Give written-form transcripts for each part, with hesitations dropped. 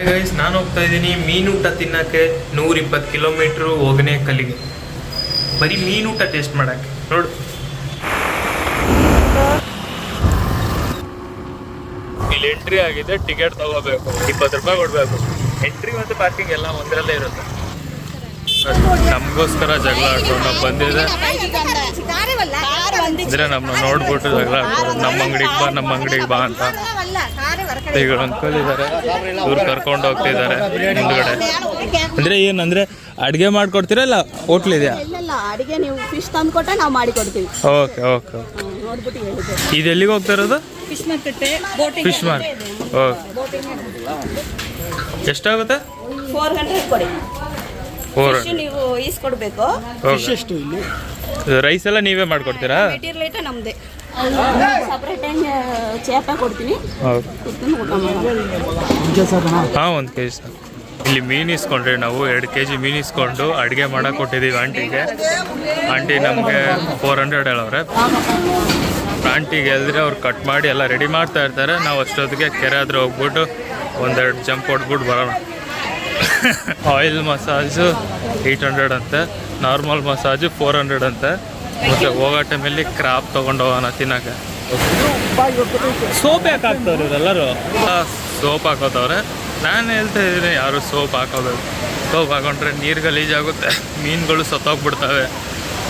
Guys, ನಾನು ಹೋಗ್ತಾ ಇದ್ದೀನಿ ಮೀನೂಟ ತಿನ್ನಕ್ಕೆ 120 ಕಿಲೋಮೀಟ್ರು ಹೊಗೇನಕಲ್ಲಿಗೆ. ಬರೀ ಮೀನೂಟ ಟೇಸ್ಟ್ ಮಾಡಕ್ಕೆ. ನೋಡು, ಇಲ್ಲಿ ಎಂಟ್ರಿ ಆಗಿದೆ, ಟಿಕೆಟ್ ತಗೋಬೇಕು, 20 ರೂಪಾಯಿ ಕೊಡಬೇಕು. ಎಂಟ್ರಿ ಮತ್ತು ಪಾರ್ಕಿಂಗ್ ಎಲ್ಲ ಒಂದರಲ್ಲೇ ಇರುತ್ತೆ. ನಮಗೋಸ್ಕರ ಜಗಳ ಆಡ್ಕೊಂಡು ನಾವು ಬಂದಿದೆ ಅಂದರೆ ನಮ್ಮನ್ನ ನೋಡ್ಬಿಟ್ಟು ಜಗಳ ಆಡ್ತಾರೆ. ನಮ್ಮ ಅಂಗಡಿಗೆ ಬಾ ಅಂತ. ಈಗ ಅಂಕಲ್ ಇದ್ದಾರೆ, ಇವ್ರು ಕರ್ಕೊಂಡು ಹೋಗ್ತಿದ್ದಾರೆ ಮುಂದ್ಗಡೆ. ಅಂದರೆ ಏನಂದರೆ ಅಡುಗೆ ಮಾಡ್ಕೊಡ್ತೀರಾ ಇಲ್ಲ ಹೋಟ್ಲ್ ಇದೆಯಾ? ಅಡುಗೆ ನೀವು ಫಿಶ್ ತಂದು ಕೊಟ್ಟರೆ ನಾವು ಮಾಡಿ ಕೊಡ್ತೀವಿ. Okay okay. ಇದು ಎಲ್ಲಿಗೆ ಹೋಗ್ತಾ ಇರೋದು? Fish market. ಓಕೆ. ಎಷ್ಟಾಗುತ್ತೆ? 400 ಕೊಡಿ. 400 ನೀವು ಈಸ್ಕೊಡ್ಬೇಕು. ಎಷ್ಟು ಇಲ್ಲಿ ರೈಸ್ ಎಲ್ಲ ನೀವೇ ಮಾಡ್ಕೊಡ್ತೀರಾ? ಮೆಟೀರಿಯಲ್ ನಮ್ಮದೇ. ಸಪ್ರೇಟ್ ಚೇಪ ಕೊಡ್ತೀನಿ. ಹಾಂ, 1 kg ಸರ್. ಇಲ್ಲಿ ಮೀನು ಇಸ್ಕೊಂಡ್ರೆ ನಾವು 2 kg ಮೀನು ಇಸ್ಕೊಂಡು ಅಡುಗೆ ಮಾಡಕ್ಕೆ ಕೊಟ್ಟಿದ್ದೀವಿ ಆಂಟಿಗೆ. ಆಂಟಿ ನಮಗೆ 400 ಹೇಳವ್ರೆ. ಆಂಟಿಗೆ ಹೇಳಿದ್ರೆ ಅವ್ರು ಕಟ್ ಮಾಡಿ ಎಲ್ಲ ರೆಡಿ ಮಾಡ್ತಾ ಇರ್ತಾರೆ. ನಾವು ಅಷ್ಟೊತ್ತಿಗೆ ಕೆರೆ ಹತ್ರ ಹೋಗ್ಬಿಟ್ಟು 1-2 ಜಂಪ್ ಹೊಡ್ಬಿಟ್ಟು ಬರೋಣ. ಆಯಿಲ್ ಮಸಾಜು 800 ಅಂತೆ, ನಾರ್ಮಲ್ ಮಸಾಜು 400 ಅಂತೆ. ಮತ್ತು ಹೋಗೋ ಟೈಮಲ್ಲಿ ಕ್ರಾಪ್ ತೊಗೊಂಡು ಹೋಗೋಣ ತಿನ್ನೋಕ್ಕೆ. ಸೋಪ್ ಯಾಕೆ ಹಾಕ್ತವ್ರೆ ಇವರೆಲ್ಲರೂ? ಸೋಪ್ ಹಾಕೋತವ್ರೆ. ನಾನು ಹೇಳ್ತಾ ಇದ್ದೀನಿ ಯಾರು ಸೋಪ್ ಹಾಕೋಬೇಕು. ಸೋಪ್ ಹಾಕೊಂಡ್ರೆ ನೀರು ಗಲೀಜಾಗುತ್ತೆ, ಮೀನುಗಳು ಸತ್ತೋಗ್ಬಿಡ್ತವೆ.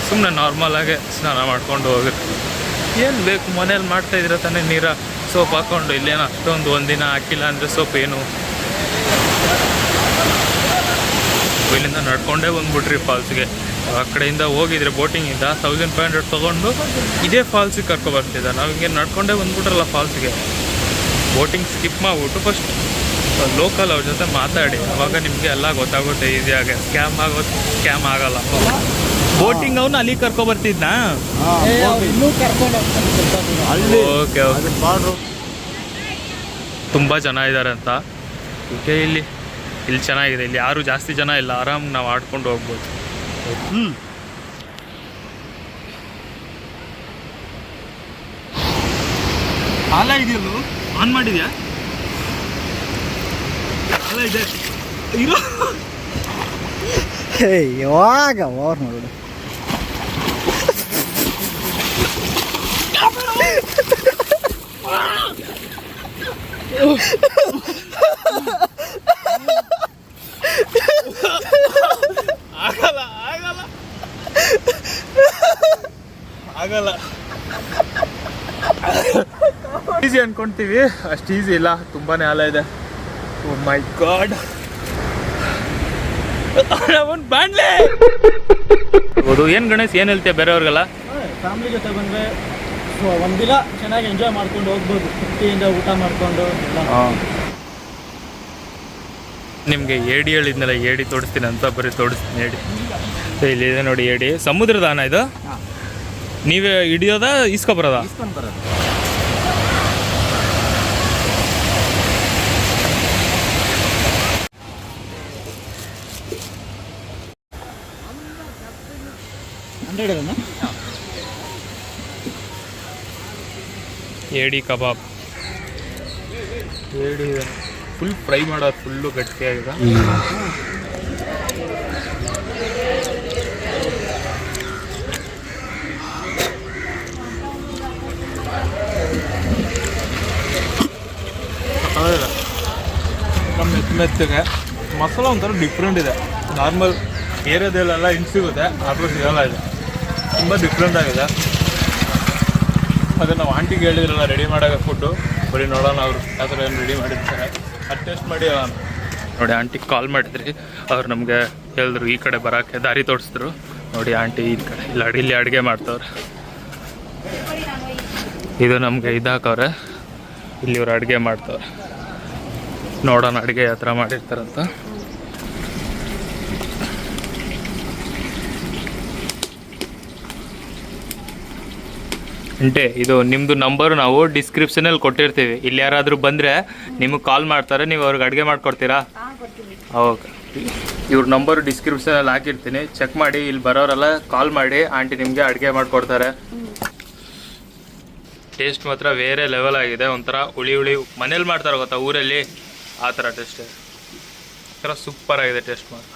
ಸುಮ್ಮನೆ ನಾರ್ಮಲಾಗೆ ಸ್ನಾನ ಮಾಡ್ಕೊಂಡು ಹೋಗುತ್ತೆ. ಏನು ಬೇಕು, ಮನೇಲಿ ಮಾಡ್ತಾಯಿದ್ರೆ ತಾನೇ ನೀರ ಸೋಪ್ ಹಾಕ್ಕೊಂಡು. ಇಲ್ಲೇನು ಅಷ್ಟೊಂದು ಒಂದಿನ ಹಾಕಿಲ್ಲ ಅಂದರೆ ಸೋಪ್ ಏನು. ಇಲ್ಲಿಂದ ನಡ್ಕೊಂಡೇ ಬಂದ್ಬಿಟ್ರಿ ಫಾಲ್ಸ್ಗೆ. ಆ ಕಡೆಯಿಂದ ಹೋಗಿದ್ರೆ ಬೋಟಿಂಗಿಂದ 1500 ತೊಗೊಂಡು ಇದೇ ಫಾಲ್ಸಿಗೆ ಕರ್ಕೊಬರ್ತಿದ್ದ. ನಾವು ಹಿಂಗೆ ನಡ್ಕೊಂಡೇ ಬಂದ್ಬಿಟ್ರಲ್ಲ ಫಾಲ್ಸ್ಗೆ. ಬೋಟಿಂಗ್ ಸ್ಕಿಪ್ ಮಾಡಿಬಿಟ್ಟು ಫಸ್ಟ್ ಲೋಕಲ್ ಅವ್ರ ಜೊತೆ ಮಾತಾಡಿ, ಅವಾಗ ನಿಮಗೆ ಎಲ್ಲ ಗೊತ್ತಾಗುತ್ತೆ ಈಸಿಯಾಗಿ. ಸ್ಕ್ಯಾಮ್ ಆಗಲ್ಲ. ಬೋಟಿಂಗ್ ಅವನು ಅಲ್ಲಿ ಕರ್ಕೊಬರ್ತಿದ್ನಾ? Okay okay. ತುಂಬ ಜನ ಇದ್ದಾರೆ ಅಂತ ಓಕೆ. ಇಲ್ಲಿ ಚೆನ್ನಾಗಿದೆ. ಇಲ್ಲಿ ಯಾರು ಜಾಸ್ತಿ ಜನ ಇಲ್ಲ, ಆರಾಮ್ ನಾವು ಆಡ್ಕೊಂಡು ಹೋಗ್ಬೋದು. ಹಾಲ ಇದೆಯಲ್ಲ, ಆನ್ ಮಾಡಿದ್ಯಾ? ಹಾಲ ಇದೆ ಇರೋ. ಯಾವಾಗ ಅವ್ರು ನೋಡು ಆಗಲ್ಲ ಆಗಲ್ಲ ಆಗಲ್ಲ. ಈಸಿ ಅನ್ಕೊಂತೀವಿ, ಅಷ್ಟು ಈಸಿ ಇಲ್ಲ, ತುಂಬಾನೇ ಹಾಲ ಇದೆ. ಓ ಮೈ ಗಾಡ್. ಏನು ಗಣೇಶ್, ಏನು ಹೇಳ್ತೀಯ ಬೇರೆಯವ್ರಿಗೆಲ್ಲ? ಫ್ಯಾಮಿಲಿ ಜೊತೆ ಬಂದರೆ ಒಂದಿನ ಚೆನ್ನಾಗಿ ಎಂಜಾಯ್ ಮಾಡ್ಕೊಂಡು ಹೋಗ್ಬೋದು. ತೃಪ್ತಿಯಿಂದ ಊಟ ಮಾಡಿಕೊಂಡು ನಿಮಗೆ ಏಡಿ ಹೇಳಿದ್ನಲ್ಲ, ಏಡಿ ತೋಡಿಸ್ತೀನಿ ಅಂತ. ಬರೀ ತೋಡಿಸ್ತೀನಿ ಏಡಿ. ಇಲ್ಲಿದೆ ನೋಡಿ ಏಡಿ. ಸಮುದ್ರದ ಆನ ಇದು. ನೀವೇ ಹಿಡಿಯೋದ ಇಸ್ಕೊಬರೋದ? ಇಸ್ಕೊಂಡು ಬರೋದು. ಏಡಿ ಕಬಾಬ್. ಏಡಿ ಫುಲ್ ಫ್ರೈ ಮಾಡೋದು, ಫುಲ್ಲು ಗಟ್ಟಿಯಾಗಿದೆ. ಮೆತ್ತಗೆ ಮಸಾಲ ಒಂಥರ ಡಿಫ್ರೆಂಟ್ ಇದೆ. ನಾರ್ಮಲ್ ಏರಿಯಾದಲ್ಲೆಲ್ಲ ಹಿಂಗೆ ಸಿಗುತ್ತೆ, ಆದರೂ ಸಿಗಲ್ಲ. ಇದೆ ತುಂಬ ಡಿಫ್ರೆಂಟ್ ಆಗಿದೆ. ಅದೇ ನಾವು ಆಂಟಿಗೆ ಹೇಳಿದ್ರಲ್ಲ ರೆಡಿ ಮಾಡೋಕೆ ಫುಡ್ಡು. ಬರೀ ನೋಡೋಣ ಅವರು ಆ ಥರ ಏನು ರೆಡಿ ಮಾಡಿರ್ತಾರೆ, ಅದು ಟೇಸ್ಟ್ ಮಾಡಿ ನೋಡಿ. ಆಂಟಿಗೆ ಕಾಲ್ ಮಾಡಿದ್ರಿ, ಅವ್ರು ನಮಗೆ ಹೇಳಿದ್ರು ಈ ಕಡೆ ಬರೋಕ್ಕೆ ದಾರಿ ತೋರಿಸಿದ್ರು. ನೋಡಿ ಆಂಟಿ ಈ ಕಡೆ ಇಲ್ಲಿ ಅಡುಗೆ ಮಾಡ್ತವ್ರೆ. ಇದು ನಮಗೆ ಇದಾಕವ್ರೆ, ಇಲ್ಲಿ ಇವ್ರು ಅಡುಗೆ ಮಾಡ್ತವ್ರೆ. ನೋಡೋಣ ಅಡುಗೆ ಯಾವ ಥರ ಮಾಡಿರ್ತಾರಂತ. ಅಂಟೆ ಇದು ನಿಮ್ಮದು ನಂಬರು ನಾವು ಡಿಸ್ಕ್ರಿಪ್ಷನಲ್ಲಿ ಕೊಟ್ಟಿರ್ತೀವಿ. ಇಲ್ಲಿ ಯಾರಾದರೂ ಬಂದರೆ ನಿಮಗೆ ಕಾಲ್ ಮಾಡ್ತಾರೆ, ನೀವು ಅವ್ರಿಗೆ ಅಡುಗೆ ಮಾಡಿಕೊಡ್ತೀರಾ? ಓಕೆ. ಇವ್ರ ನಂಬರು ಡಿಸ್ಕ್ರಿಪ್ಷನಲ್ಲಿ ಹಾಕಿರ್ತೀನಿ, ಚೆಕ್ ಮಾಡಿ. ಇಲ್ಲಿ ಬರೋರೆಲ್ಲ ಕಾಲ್ ಮಾಡಿ, ಆಂಟಿ ನಿಮಗೆ ಅಡುಗೆ ಮಾಡಿಕೊಡ್ತಾರೆ. ಟೇಸ್ಟ್ ಮಾತ್ರ ಬೇರೆ ಲೆವೆಲ್ ಆಗಿದೆ. ಒಂಥರ ಹುಳಿ ಮನೇಲಿ ಮಾಡ್ತಾರೆ ಗೊತ್ತಾ ಊರಲ್ಲಿ, ಆ ಥರ ಟೇಸ್ಟ್. ಥರ ಸೂಪರ್ ಆಗಿದೆ ಟೇಸ್ಟ್ ಮಾತ್ರ.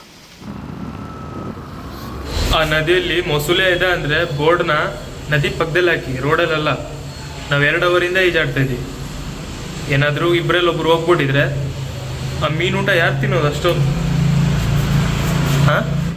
ಆ ನದಿಯಲ್ಲಿ ಮೊಸಳೆ ಇದೆ ಅಂದರೆ ಬೋರ್ಡ್ನ ನದಿ ಪಕ್ಕದಲ್ಲಿ ಹಾಕಿ, ರೋಡಲ್ಲೆಲ್ಲ. ನಾವು 2 ಅವರಿಂದ ಈಜಾಡ್ತಾ ಇದ್ದೀವಿ. ಏನಾದರೂ ಇಬ್ಬರಲ್ಲೊಬ್ರು ಹೋಗ್ಬಿಟ್ಟಿದ್ರೆ ಆ ಮೀನು ಊಟ ಯಾರು ತಿನ್ನೋದು ಅಷ್ಟೊಂದು? ಹಾಂ